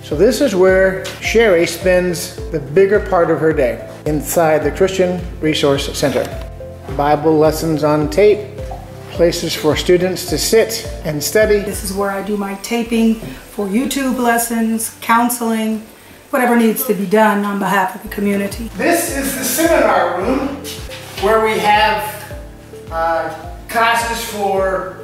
So this is where Sherry spends the bigger part of her day, inside the Christian Resource Center. Bible lessons on tape, places for students to sit and study. This is where I do my taping for YouTube lessons, counseling, whatever needs to be done on behalf of the community. This is the seminar room where we have classes for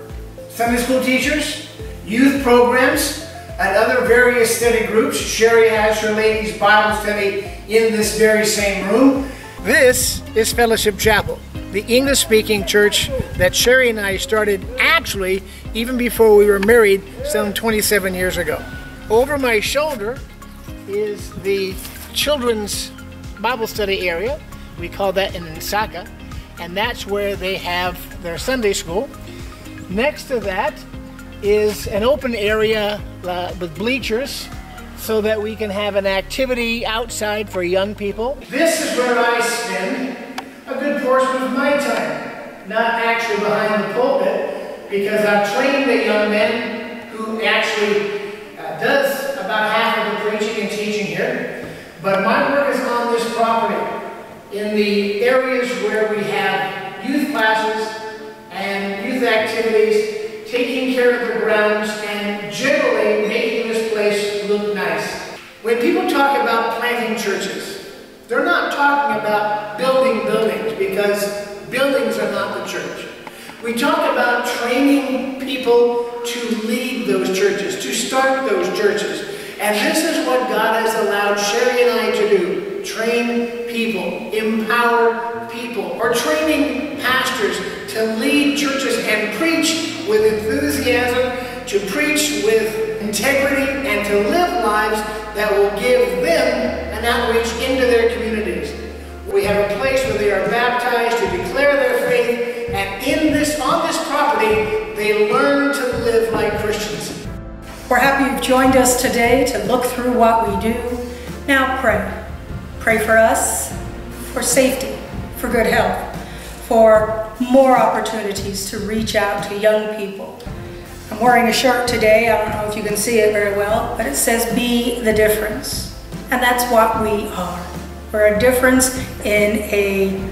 Sunday school teachers, youth programs, and other various study groups. Sherry has her ladies' Bible study in this very same room. This is Fellowship Chapel, the English-speaking church that Sherry and I started actually even before we were married some 27 years ago. Over my shoulder is the children's Bible study area. We call that an Nsaka, and that's where they have their Sunday school. Next to that is an open area with bleachers so that we can have an activity outside for young people. This is where I spend a good portion of my time, not actually behind the pulpit, because I've trained a young man who actually does about half of the preaching and teaching here. But my work is on this property, in the areas where we have youth classes and youth activities, taking care of the grounds and generally making this place look nice. When people talk about planting churches, they're not talking about building buildings, because buildings are not the church. We talk about training people to lead those churches, to start those churches. And this is what God has allowed Sherry and I to do. Train people, empower people, or training pastors to lead churches and preach with enthusiasm, to preach with integrity, and to live lives that will give them an outreach into their communities. We have a place where they are baptized to declare their faith, and on this property, they learn to live like Christians. We're happy you've joined us today to look through what we do. Now pray. Pray for us, for safety, for good health, for more opportunities to reach out to young people. I'm wearing a shirt today, I don't know if you can see it very well, but it says "Be the Difference." And that's what we are. We're a difference in a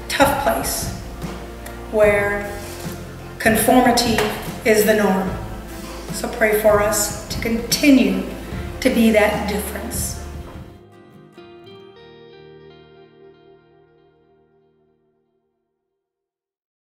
tough place where conformity is the norm. So pray for us to continue to be that difference.